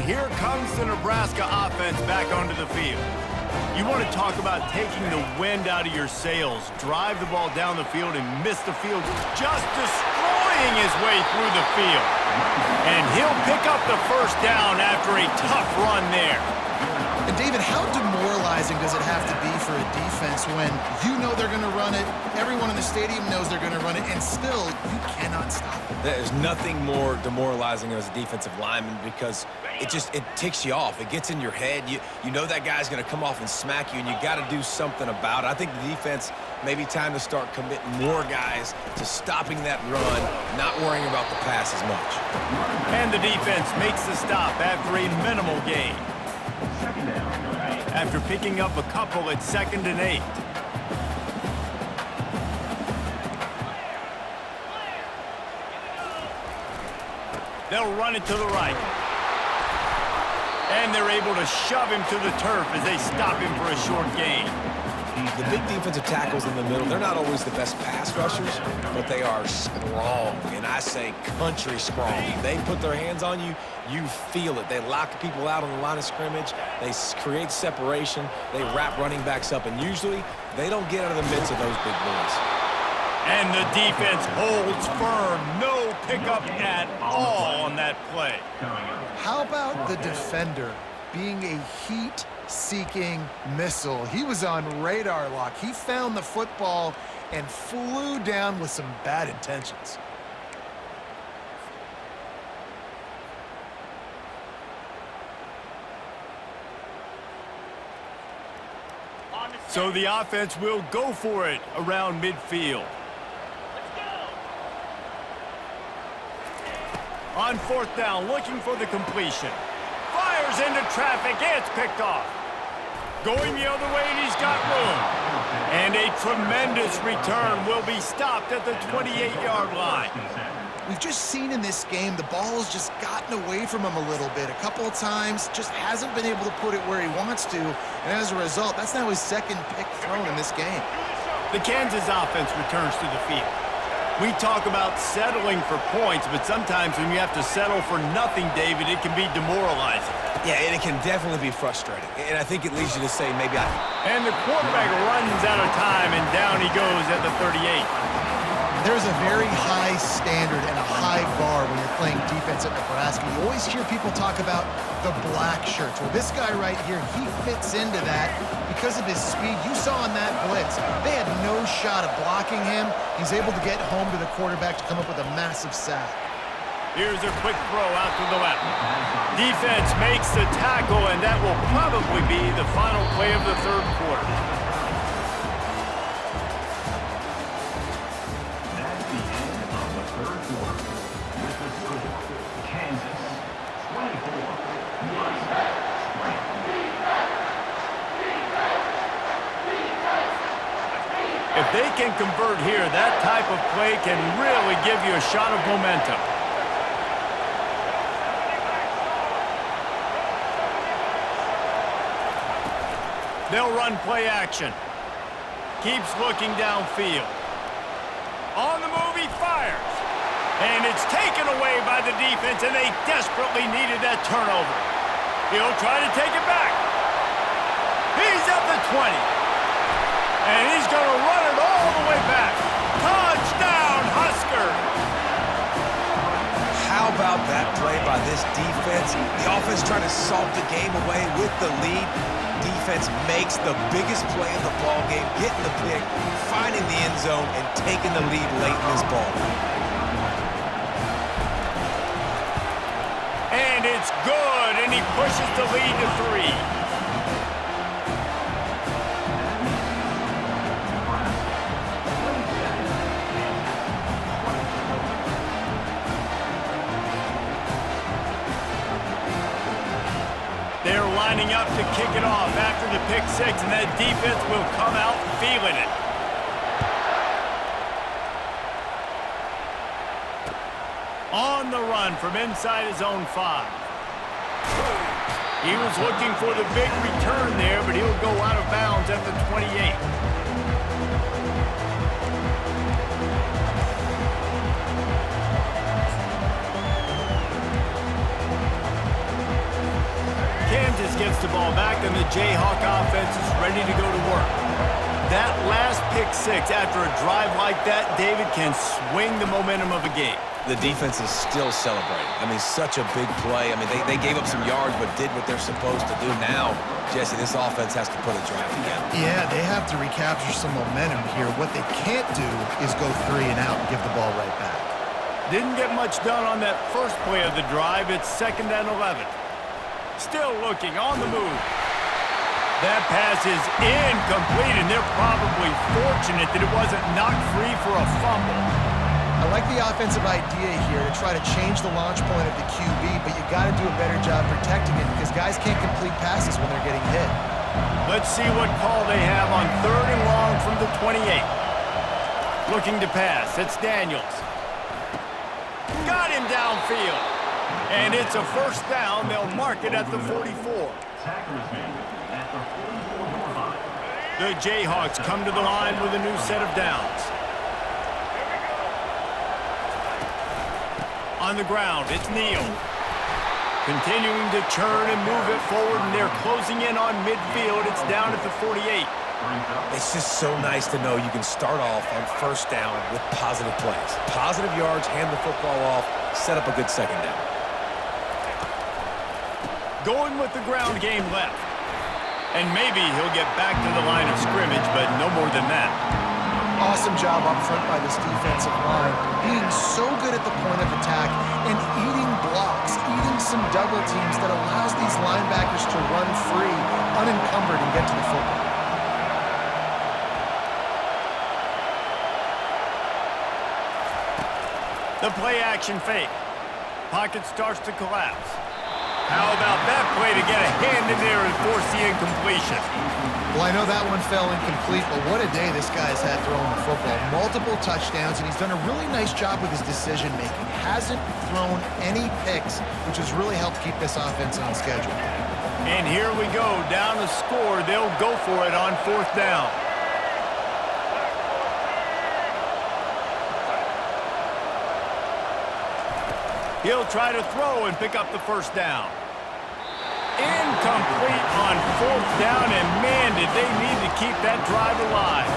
here comes the Nebraska offense back onto the field. You want to talk about taking the wind out of your sails, drive the ball down the field and miss the field, just destroying his way through the field. And he'll pick up the first down after a tough run there. And David, how demoralizing does it have to be for a defense when you know they're going to run it, everyone in the stadium knows they're going to run it, and still you cannot stop it? There's nothing more demoralizing as a defensive lineman because it ticks you off. It gets in your head. You know that guy's going to come off and smack you, and you got to do something about it. I think the defense maybe time to start committing more guys to stopping that run, not worrying about the pass as much. And the defense makes the stop after a minimal gain. After picking up a couple at 2nd and 8. They'll run it to the right. And they're able to shove him to the turf as they stop him for a short gain. The big defensive tackles in the middle, they're not always the best pass rushers, but they are strong, and I say country strong. They put their hands on you, you feel it. They lock people out on the line of scrimmage. They create separation. They wrap running backs up, and usually they don't get out of the midst of those big boys. And the defense holds firm. No pickup at all on that play. How about the defender being a heat-seeking missile? He was on radar lock. He found the football and flew down with some bad intentions. So the offense will go for it around midfield. On 4th down, looking for the completion. Fires into traffic, it's picked off. Going the other way, and he's got room. And a tremendous return will be stopped at the 28-yard line. We've just seen in this game the ball's just gotten away from him a little bit. A couple of times, just hasn't been able to put it where he wants to. And as a result, that's now his 2nd pick thrown in this game. The Kansas offense returns to the field. We talk about settling for points, but sometimes when you have to settle for nothing, David, it can be demoralizing. Yeah, and it can definitely be frustrating. And I think it leads you to say maybe And the quarterback runs out of time, and down he goes at the 38. There's a very high standard and a high bar when you're playing defense at Nebraska. You always hear people talk about the black shirts. Well, this guy right here, he fits into that because of his speed. You saw in that blitz, they had no shot of blocking him. He's able to get home to the quarterback to come up with a massive sack. Here's a quick throw out to the left. Defense makes the tackle, and that will probably be the final play of the 3rd quarter. If they can convert here, that type of play can really give you a shot of momentum. They'll run play action. Keeps looking downfield. On the move, he fires. And it's taken away by the defense, and they desperately needed that turnover. He'll try to take it back. He's at the 20. And he's going to run it all the way back. Touchdown, Huskers! How about that play by this defense? The offense trying to salt the game away with the lead. Defense makes the biggest play of the ball game, getting the pick, finding the end zone, and taking the lead late in this ball. And it's good, and he pushes the lead to 3. They're lining up to kick it off after the pick-6, and that defense will come out feeling it. On the run from inside his own 5. He was looking for the big return there, but he'll go out of bounds at the 28. gets the ball back, and the Jayhawk offense is ready to go to work. That last pick six after a drive like that, David, can swing the momentum of a game. The defense is still celebrating. I mean, such a big play. I mean, they gave up some yards but did what they're supposed to do. Now, Jesse, this offense has to put a drive together. Yeah, they have to recapture some momentum here. What they can't do is go 3 and out and give the ball right back. Didn't get much done on that first play of the drive. It's 2nd and 11. Still looking on the move. That pass is incomplete, and they're probably fortunate that it wasn't knocked free for a fumble. I like the offensive idea here to try to change the launch point of the QB, but you got to do a better job protecting it because guys can't complete passes when they're getting hit. Let's see what call they have on 3rd and long from the 28. Looking to pass. It's Daniels. Got him downfield. And it's a 1st down. They'll mark it at the 44. The Jayhawks come to the line with a new set of downs. On the ground, it's Neal. Continuing to turn and move it forward, and they're closing in on midfield. It's down at the 48. It's just so nice to know you can start off on 1st down with positive plays. Positive yards, hand the football off, set up a good 2nd down. Going with the ground game left. And maybe he'll get back to the line of scrimmage, but no more than that. Awesome job up front by this defensive line, being so good at the point of attack and eating blocks, eating some double teams that allows these linebackers to run free, unencumbered, and get to the football. The play action fake. Pocket starts to collapse. How about that play to get a hand in there and force the incompletion? Well, I know that one fell incomplete, but what a day this guy's had throwing the football. Multiple touchdowns, and he's done a really nice job with his decision-making. Hasn't thrown any picks, which has really helped keep this offense on schedule. And here we go, down to score. They'll go for it on 4th down. He'll try to throw and pick up the 1st down. Incomplete on 4th down, and man, did they need to keep that drive alive.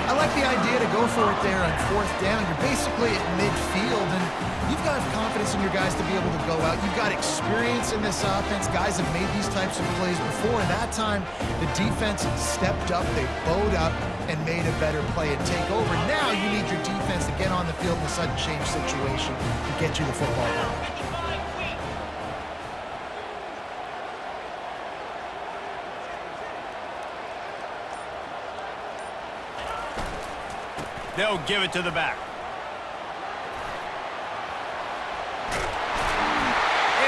I like the idea to go for it there on 4th down. You're basically at midfield, and you've got confidence in your guys to be able to go out. You've got experience in this offense. Guys have made these types of plays before, and that time the defense stepped up, they bowed up, and made a better play and take over. Now you need your defense to get on the field in a sudden change situation and get you the football back. They'll give it to the back.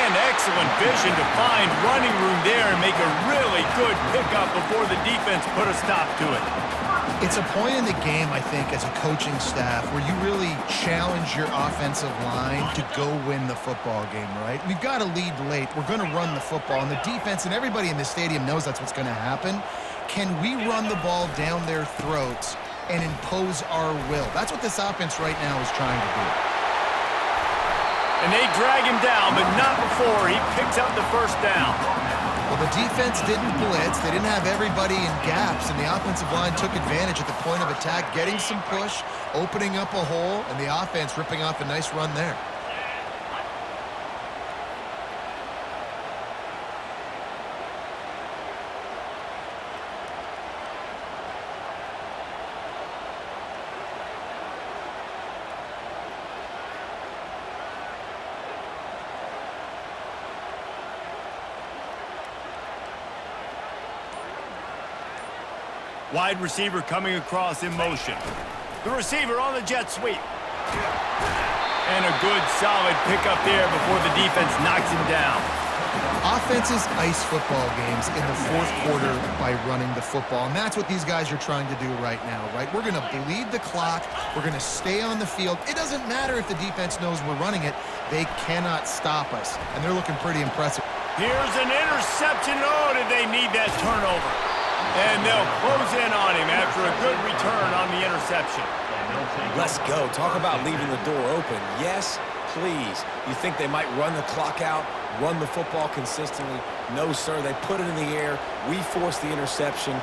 And excellent vision to find running room there and make a really good pickup before the defense put a stop to it. It's a point in the game, I think, as a coaching staff where you really challenge your offensive line to go win the football game, right? We've got to lead late. We're going to run the football, and the defense and everybody in the stadium knows that's what's going to happen. Can we run the ball down their throats and impose our will? That's what this offense right now is trying to do. And they drag him down, but not before he picks up the 1st down. Well, the defense didn't blitz. They didn't have everybody in gaps, and the offensive line took advantage at the point of attack, getting some push, opening up a hole, and the offense ripping off a nice run there. Wide receiver coming across in motion. The receiver on the jet sweep. And a good solid pickup there before the defense knocks him down. Offenses ice football games in the 4th quarter by running the football, and that's what these guys are trying to do right now, right? We're going to bleed the clock. We're going to stay on the field. It doesn't matter if the defense knows we're running it. They cannot stop us, and they're looking pretty impressive. Here's an interception. Oh, did they need that turnover? And they'll close in on him after a good return on the interception. Let's go. Talk about leaving the door open. Yes, please. You think they might run the clock out? run the football consistently. No, sir, they put it in the air. We forced the interception.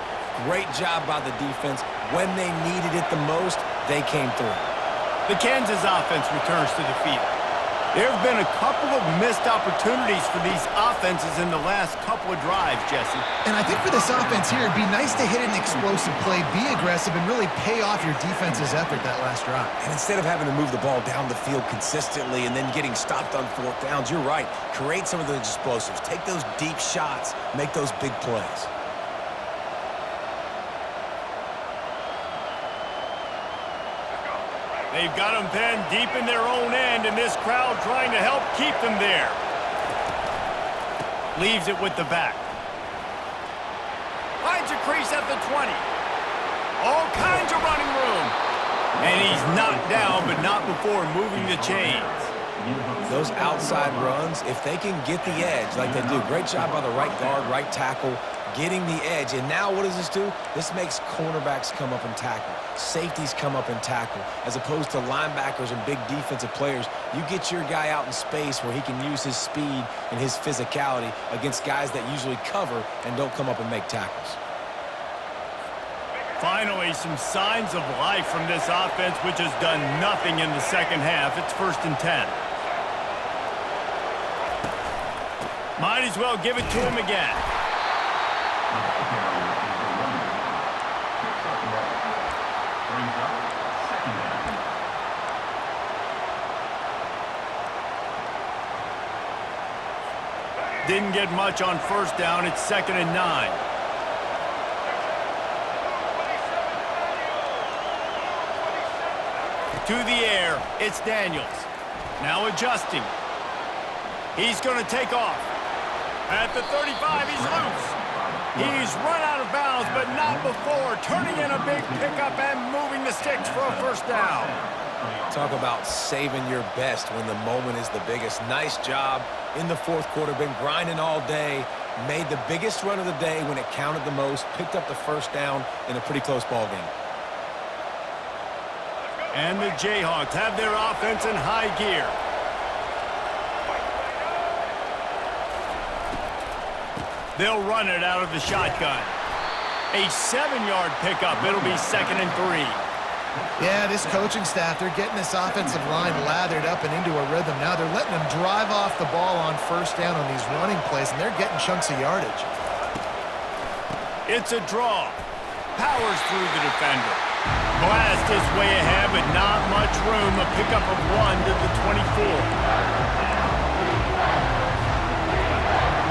Great job by the defense. When they needed it the most, they came through. The Kansas offense returns to the field. There have been a couple of missed opportunities for these offenses in the last couple of drives, Jesse. And I think for this offense here, it'd be nice to hit an explosive play, be aggressive, and really pay off your defense's effort that last drive. And instead of having to move the ball down the field consistently and then getting stopped on fourth downs, you're right. Create some of those explosives. Take those deep shots. Make those big plays. They've got them pinned deep in their own end, and this crowd trying to help keep them there. Leaves it with the back. Finds a crease at the 20. All kinds of running room. And he's knocked down, but not before moving the chains. Those outside runs, if they can get the edge like they do, great job by the right guard, right tackle, getting the edge. And now what does this do? This makes cornerbacks come up and tackle. Safeties come up and tackle. As opposed to linebackers and big defensive players, you get your guy out in space where he can use his speed and his physicality against guys that usually cover and don't come up and make tackles. Finally, some signs of life from this offense, which has done nothing in the second half. It's 1st and 10. Might as well give it to him again. Didn't get much on 1st down. It's 2nd and 9. To the air, it's Daniels. Now adjusting. He's going to take off. At the 35, he's loose. He's run out of bounds, but not before turning in a big pickup and moving the sticks for a 1st down. Talk about saving your best when the moment is the biggest. Nice job in the 4th quarter. Been grinding all day. Made the biggest run of the day when it counted the most. Picked up the 1st down in a pretty close ball game. And the Jayhawks have their offense in high gear. They'll run it out of the shotgun. A 7-yard pickup. It'll be 2nd and 3. Yeah, this coaching staff, they're getting this offensive line lathered up and into a rhythm. Now they're letting them drive off the ball on 1st down on these running plays, and they're getting chunks of yardage. It's a draw. Powers through the defender. Blast his way ahead, but not much room. A pickup of 1 to the 24.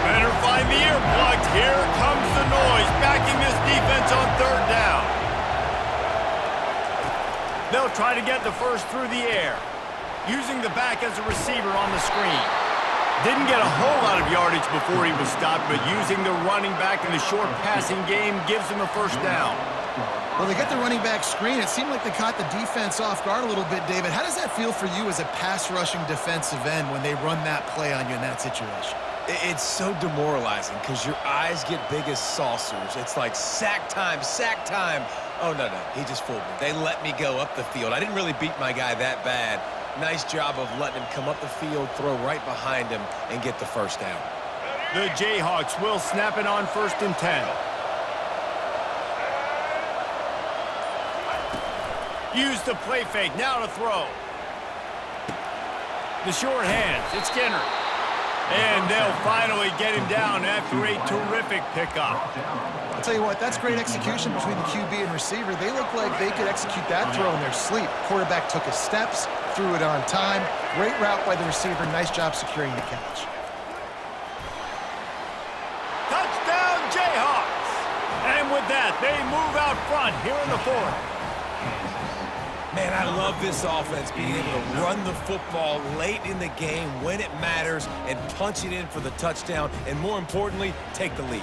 Better find the earplugs. Here comes the noise, backing this defense on 3rd down. They'll try to get the 1st through the air, using the back as a receiver on the screen. Didn't get a whole lot of yardage before he was stopped, but using the running back in the short passing game gives him a 1st down. Well, they got the running back screen. It seemed like they caught the defense off guard a little bit, David. How does that feel for you as a pass-rushing defensive end when they run that play on you in that situation? It's so demoralizing because your eyes get big as saucers. It's like sack time, sack time. Oh, no, he just fooled me. They let me go up the field. I didn't really beat my guy that bad. Nice job of letting him come up the field, throw right behind him, and get the 1st down. The Jayhawks will snap it on 1st and 10. Use the play fake, now to throw. The short hands, it's Skinner. And they'll finally get him down after a terrific pickup. I'll tell you what, that's great execution between the QB and receiver. They look like they could execute that throw in their sleep. Quarterback took his steps, threw it on time. Great route by the receiver. Nice job securing the catch. Touchdown, Jayhawks! And with that, they move out front here in the 4th. Man, I love this offense, being able to run the football late in the game when it matters and punch it in for the touchdown, and more importantly, take the lead.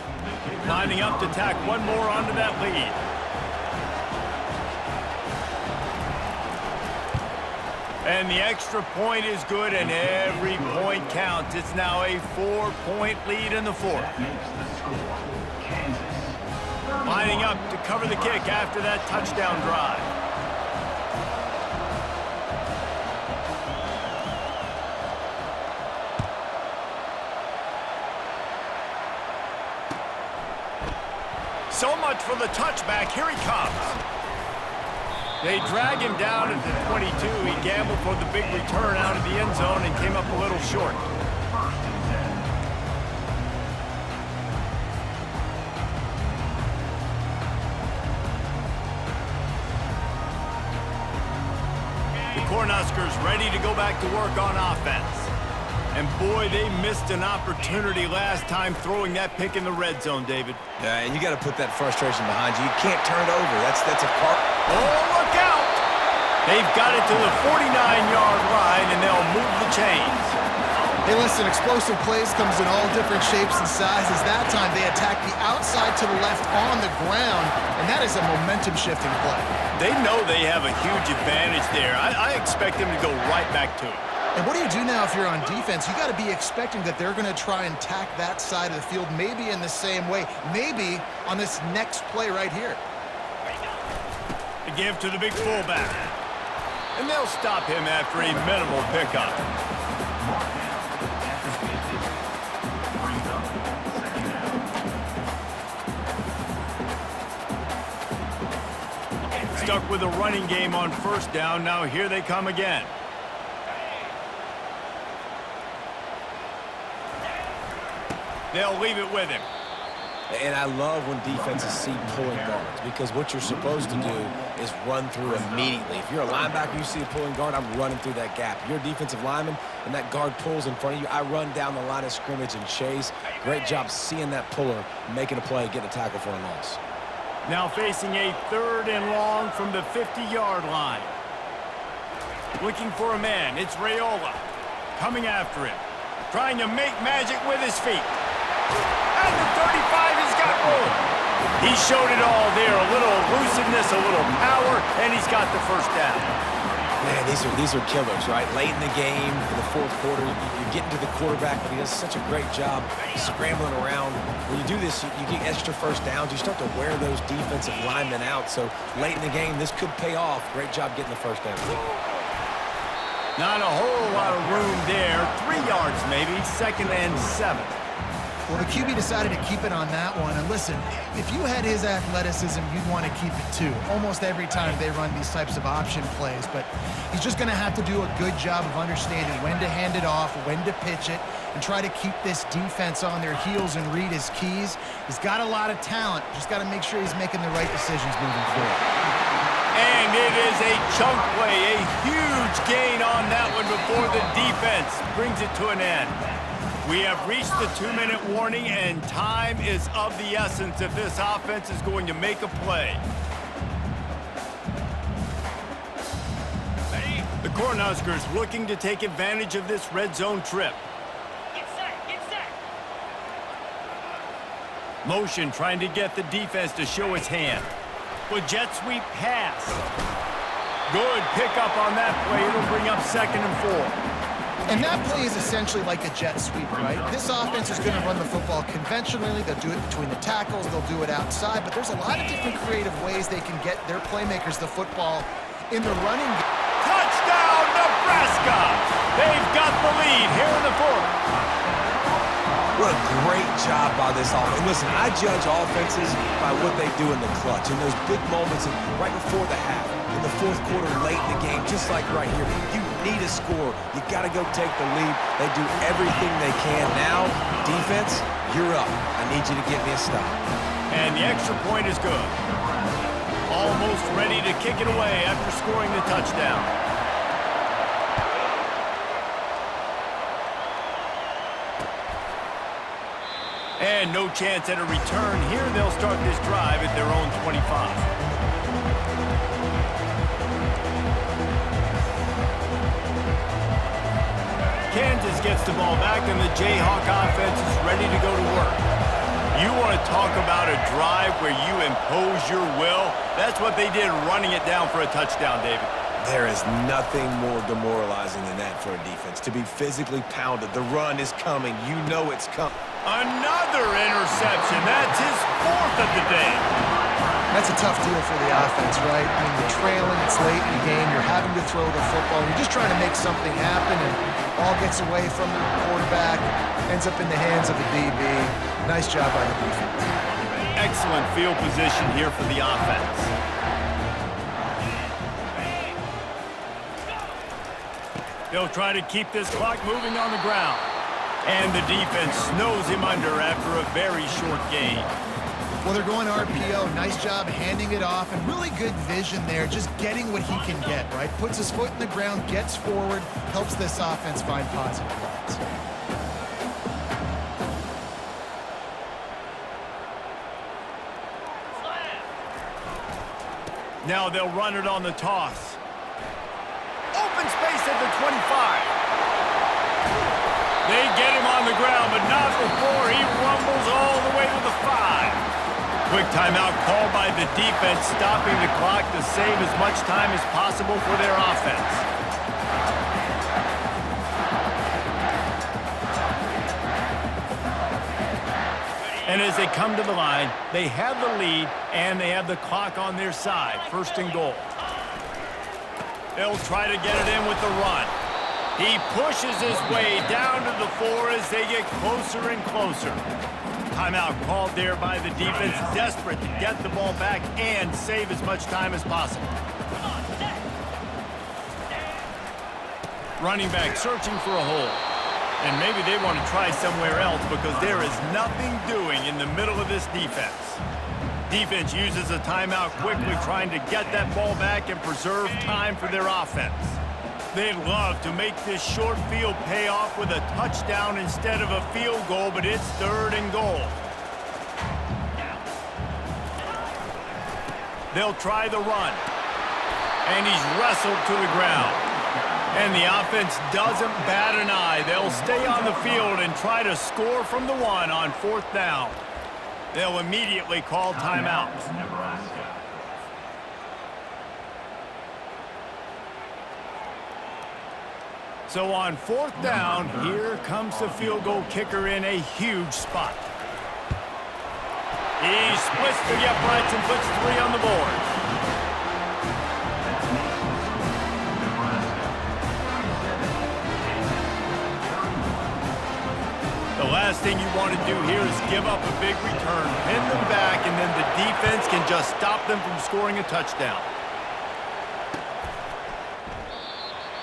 Lining up to tack one more onto that lead. And the extra point is good, and every point counts. It's now a 4-point lead in the 4th. Lining up to cover the kick after that touchdown drive. So much for the touchback. Here he comes. They drag him down at the 22. He gambled for the big return out of the end zone and came up a little short. The Cornhuskers ready to go back to work on offense. And boy, they missed an opportunity last time throwing that pick in the red zone, David. Yeah, and you got to put that frustration behind you. You can't turn it over. That's a part. Oh, look out! They've got it to the 49-yard line, and they'll move the chains. Hey, listen, explosive plays comes in all different shapes and sizes. That time, they attack the outside to the left on the ground, and that is a momentum-shifting play. They know they have a huge advantage there. I expect them to go right back to it. And what do you do now if you're on defense? You got to be expecting that they're going to try and tack that side of the field, maybe in the same way, maybe on this next play right here. The give to the big fullback. And they'll stop him after a minimal pickup. Stuck with a running game on first down. Now here they come again. They'll leave it with him. And I love when defenses see pulling guards, because what you're supposed to do is run through immediately. If you're a linebacker, you see a pulling guard, I'm running through that gap. If you're a defensive lineman and that guard pulls in front of you, I run down the line of scrimmage and chase. Great job seeing that puller, making a play, getting a tackle for a loss. Now facing a 3rd and long from the 50-yard line. Looking for a man. It's Raiola. Coming after him. Trying to make magic with his feet. And the 35 has got room. He showed it all there. A little elusiveness, a little power, and he's got the first down. Man, these are killers, right? Late in the game, in the 4th quarter, you're getting to the quarterback, but he does such a great job scrambling around. When you do this, you get extra first downs. You start to wear those defensive linemen out. So late in the game, this could pay off. Great job getting the first down. Not a whole lot of room there. 3 yards maybe, 2nd and 7. Well, the QB decided to keep it on that one. And listen, if you had his athleticism, you'd want to keep it too. Almost every time they run these types of option plays. But he's just going to have to do a good job of understanding when to hand it off, when to pitch it, and try to keep this defense on their heels and read his keys. He's got a lot of talent. Just got to make sure he's making the right decisions moving forward. And it is a chunk play, a huge gain on that one before the defense brings it to an end. We have reached the 2-minute warning, and time is of the essence if this offense is going to make a play. The Cornhuskers looking to take advantage of this red zone trip. Get set. Motion trying to get the defense to show its hand. With jet sweep pass. Good pickup on that play. It'll bring up 2nd and 4. And that play is essentially like a jet sweep, right? This offense is going to run the football conventionally. They'll do it between the tackles. They'll do it outside. But there's a lot of different creative ways they can get their playmakers the football in the running game. Touchdown, Nebraska! They've got the lead here in the 4th. What a great job by this offense. And listen, I judge offenses by what they do in the clutch. In those big moments right before the half, in the 4th quarter, late in the game, just like right here. You need a score. You got to go take the lead. They do everything they can. Now, defense, you're up. I need you to get me a stop. And the extra point is good. Almost ready to kick it away after scoring the touchdown. And no chance at a return here. They'll start this drive at their own 25. Kansas gets the ball back, and the Jayhawk offense is ready to go to work. You want to talk about a drive where you impose your will? That's what they did, running it down for a touchdown, David. There is nothing more demoralizing than that for a defense. To be physically pounded. The run is coming. You know it's coming. Another interception. That's his 4th of the day. That's a tough deal for the offense, right? I mean, you're trailing, it's late in the game, you're having to throw the football, you're just trying to make something happen, and ball gets away from the quarterback, ends up in the hands of the DB. Nice job by the defense. Excellent field position here for the offense. They'll try to keep this clock moving on the ground. And the defense snows him under after a very short gain. Well, they're going RPO. Nice job handing it off, and really good vision there, just getting what he can get, right? Puts his foot in the ground, gets forward, helps this offense find positive yards. Now they'll run it on the toss. Open space at the 25. They get him on the ground, but not before he rumbles all the way to the 5. Quick timeout called by the defense, stopping the clock to save as much time as possible for their offense. And as they come to the line, they have the lead and they have the clock on their side. First and goal. They'll try to get it in with the run. He pushes his way down to the 4 as they get closer and closer. Timeout called there by the defense, desperate to get the ball back and save as much time as possible. Running back searching for a hole. And maybe they want to try somewhere else because there is nothing doing in the middle of this defense. Defense uses a timeout quickly, trying to get that ball back and preserve time for their offense. They'd love to make this short field pay off with a touchdown instead of a field goal, but it's 3rd and goal. They'll try the run. And he's wrestled to the ground. And the offense doesn't bat an eye. They'll stay on the field and try to score from the 1 on 4th down. They'll immediately call timeout. Nebraska. So on 4th down, here comes the field goal kicker in a huge spot. He splits the uprights and puts 3 on the board. The last thing you want to do here is give up a big return, pin them back, and then the defense can just stop them from scoring a touchdown.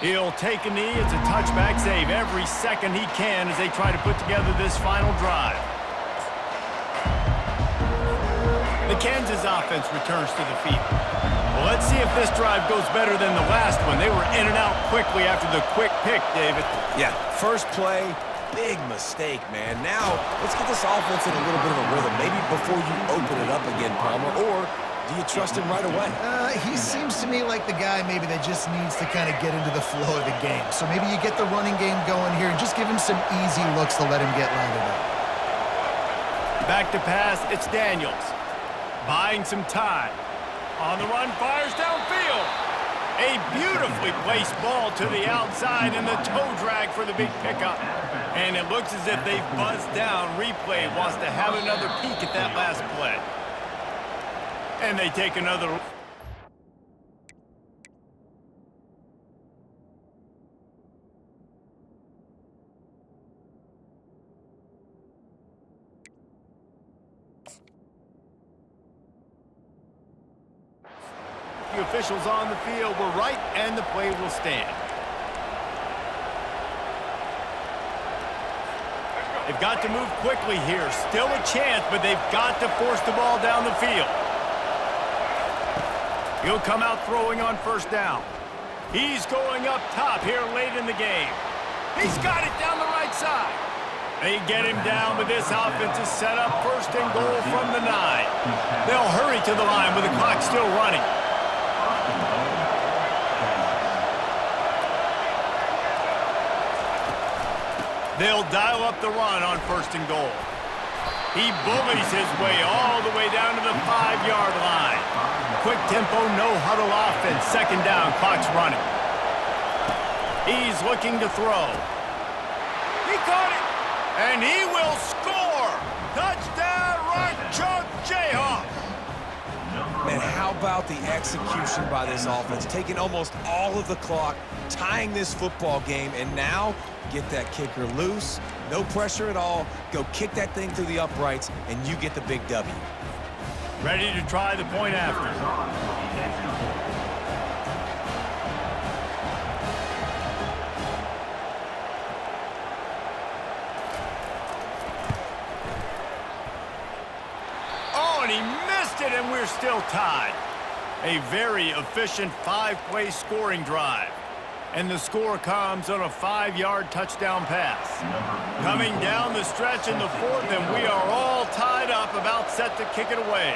He'll take a knee. It's a touchback save every second he can as they try to put together this final drive. The Kansas offense returns to the field. Well, let's see if this drive goes better than the last one. They were in and out quickly after the quick pick, David. Yeah, first play, big mistake, man. Now, let's get this offense in a little bit of a rhythm. Maybe before you open it up again, Palmer, or do you trust him right away? He seems to me like the guy maybe that just needs to kind of get into the flow of the game. So maybe you get the running game going here and just give him some easy looks to let him get rounded up. Back to pass, it's Daniels. Buying some time. On the run, fires downfield. A beautifully placed ball to the outside and the toe drag for the big pickup. And it looks as if they've buzzed down. Replay wants to have another peek at that last play. And they take another. The officials on the field were right, and the play will stand. They've got to move quickly here. Still a chance, but they've got to force the ball down the field. He'll come out throwing on 1st down. He's going up top here late in the game. He's got it down the right side. They get him down, but this offense is set up 1st and goal from the 9. They'll hurry to the line with the clock still running. They'll dial up the run on 1st and goal. He bullies his way all the way down to the 5-yard line. Quick tempo, no huddle offense. 2nd down, clock's running. He's looking to throw. He caught it, and he will score. Touchdown, right chunk Jayhawk. Man, how about the execution by this offense? Taking almost all of the clock, tying this football game, and now get that kicker loose. No pressure at all. Go kick that thing through the uprights, and you get the big W. Ready to try the point after. Oh, and he missed it, and we're still tied. A very efficient 5-play scoring drive. And the score comes on a 5-yard touchdown pass. Coming down the stretch in the fourth, and we are all tied up, about set to kick it away.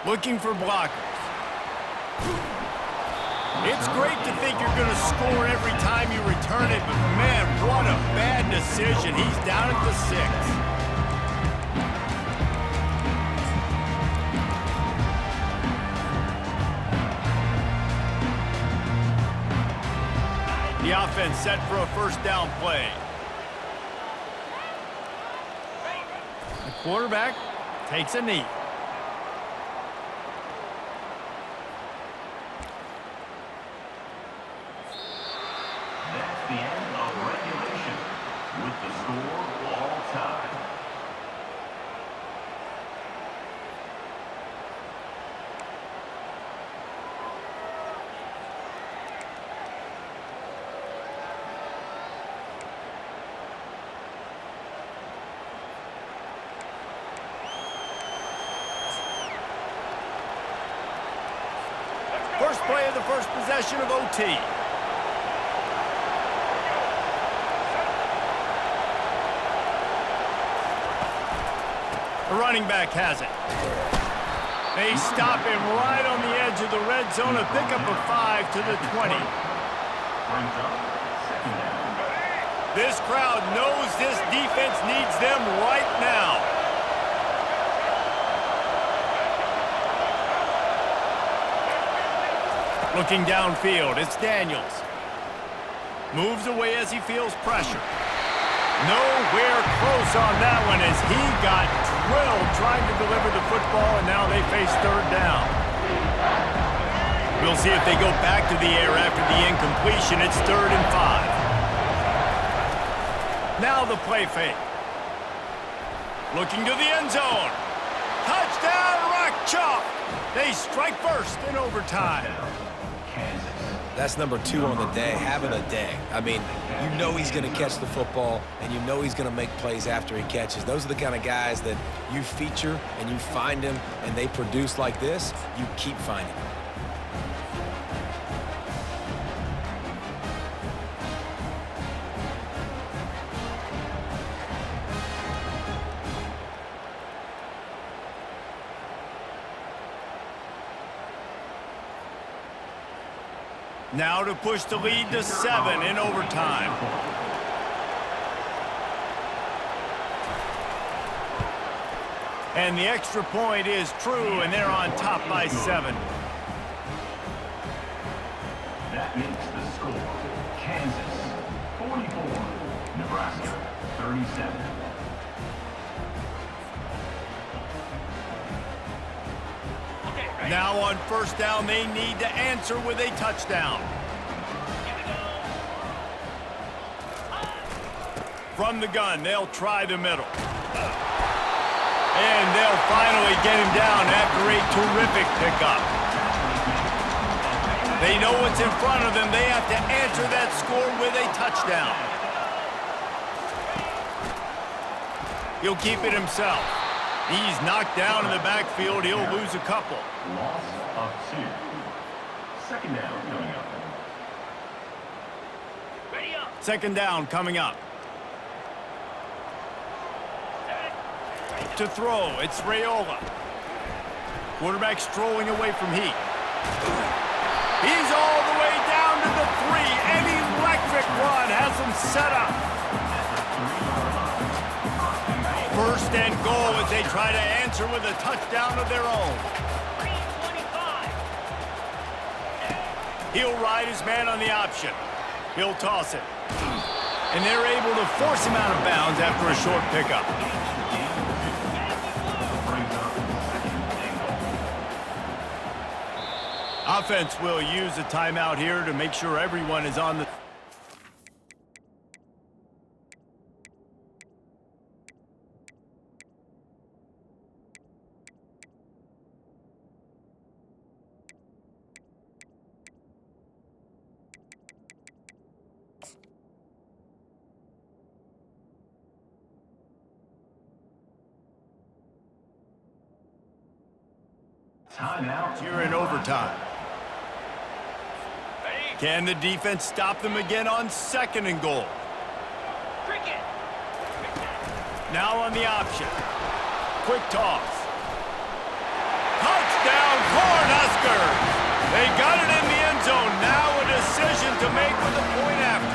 Looking for blockers. It's great to think you're going to score every time you return it, but man, what a bad decision. He's down at the 6. The offense set for a first down play. The quarterback takes a knee. The end of regulation with the score all tied. First play of the first possession of OT. The running back has it. They stop him right on the edge of the red zone. A pickup of 5 to the 20. This crowd knows this defense needs them right now. Looking downfield, it's Daniels. Moves away as he feels pressure. Nowhere close on that one as he got drilled trying to deliver the football, and now they face third down. We'll see if they go back to the air after the incompletion. It's 3rd and 5. Now the play fake. Looking to the end zone. Touchdown, Rock Chalk. They strike first in overtime. That's number 2 on the day, having a day. I mean, you know he's going to catch the football, and you know he's going to make plays after he catches. Those are the kind of guys that you feature and you find them, and they produce like this, you keep finding them. Now to push the lead to 7 in overtime. And the extra point is true, and they're on top by 7. That makes the score Kansas 44, Nebraska 37. Now on first down, they need to answer with a touchdown. From the gun, they'll try the middle. And they'll finally get him down after a terrific pickup. They know what's in front of them. They have to answer that score with a touchdown. He'll keep it himself. He's knocked down in the backfield. He'll lose a couple. Loss of 2. Second down coming up. Ready up. Second down coming up. To throw, it's Raiola. Quarterback strolling away from Heat. He's all the way down to the 3. An electric run has him set up. First and goal as they try to answer with a touchdown of their own. 325. He'll ride his man on the option. He'll toss it. And they're able to force him out of bounds after a short pickup. Offense will use a timeout here to make sure everyone is on the... Timeout. Here in overtime. Can the defense stop them again on 2nd and goal? Cricket. Now on the option. Quick toss. Touchdown, Cornhuskers! They got it in the end zone. Now a decision to make with the point after.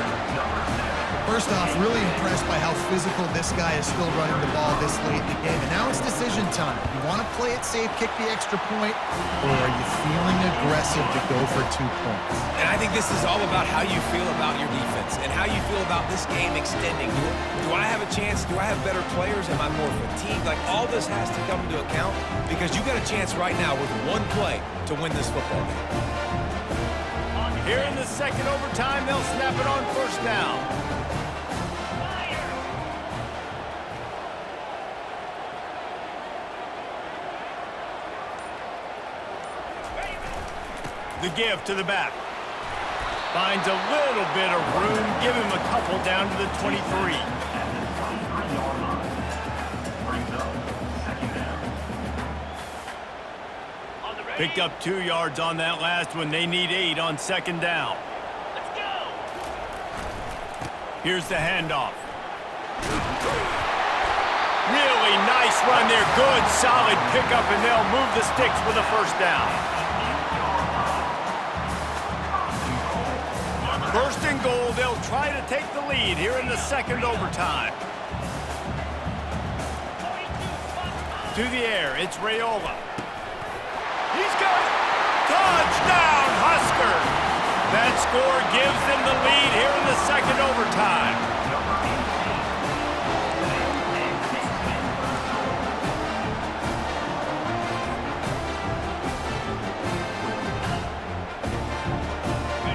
First off, really impressed by how physical this guy is still running the ball this late in the game. And now it's decision time. You want to play it safe, kick the extra point, or are you feeling aggressive to go for 2 points? And I think this is all about how you feel about your defense and how you feel about this game extending. Do I have a chance? Do I have better players? Am I more fatigued? Like, all this has to come into account because you got a chance right now with one play to win this football game. Here in the 2nd overtime, they'll snap it on 1st down. The give to the back. Finds a little bit of room. Give him a couple down to the 23. Picked up 2 yards on that last one. They need 8 on 2nd down. Let's go. Here's the handoff. Really nice run there. Good, solid pickup, and they'll move the sticks with a 1st down. 1st and goal, they'll try to take the lead here in the 2nd overtime. To the air, it's Raiola. He's got it! Touchdown, Huskers! That score gives them the lead here in the 2nd overtime.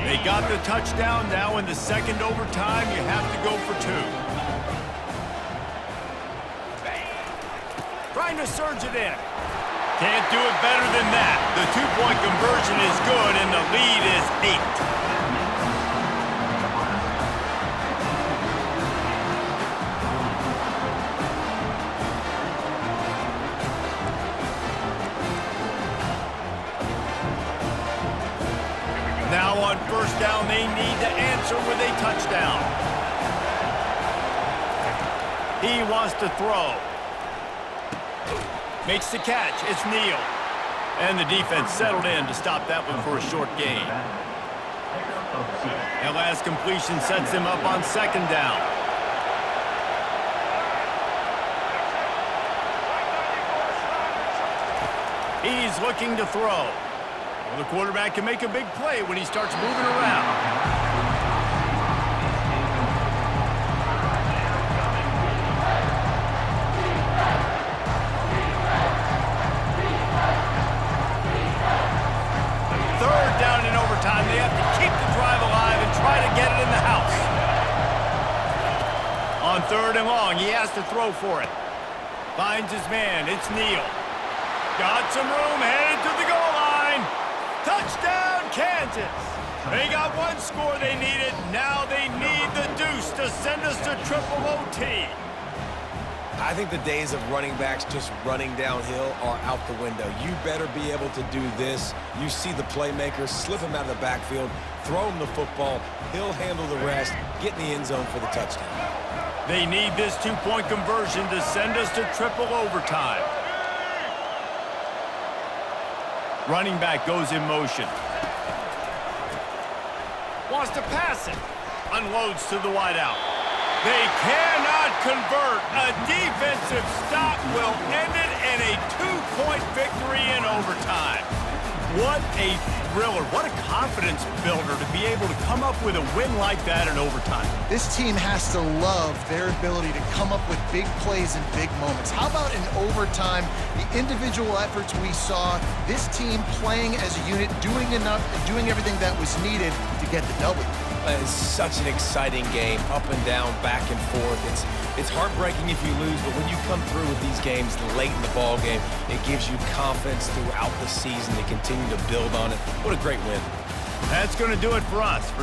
They got the touchdown. Now in the 2nd overtime, you have to go for 2. Trying to surge it in. Can't do it better than that. The 2-point conversion is good, and the lead is 8. Now on 1st down, they need to answer with a touchdown. He wants to throw. Makes the catch. It's Neal. And the defense settled in to stop that one for a short gain. That last completion sets him up on 2nd down. He's looking to throw. Well, the quarterback can make a big play when he starts moving around. They have to keep the drive alive and try to get it in the house. On 3rd and long, he has to throw for it. Finds his man. It's Neal. Got some room, headed to the goal line. Touchdown, Kansas. They got one score they needed. Now they need the deuce to send us to triple OT. I think the days of running backs just running downhill are out the window. You better be able to do this. You see the playmaker, slip him out of the backfield, throw him the football, he'll handle the rest, get in the end zone for the touchdown. They need this 2-point conversion to send us to triple overtime. Running back goes in motion. Wants to pass it. Unloads to the wideout. They cannot convert. A defensive stop will end it in a 2-point victory in overtime. What a thriller. What a confidence builder to be able to come up with a win like that in overtime. This team has to love their ability to come up with big plays and big moments. How about in overtime, the individual efforts we saw, this team playing as a unit, doing enough and doing everything that was needed to get the W. It's such an exciting game, up and down, back and forth. It's heartbreaking if you lose, but when you come through with these games late in the ball game, it gives you confidence throughout the season to continue to build on it. What a great win. That's going to do it for us.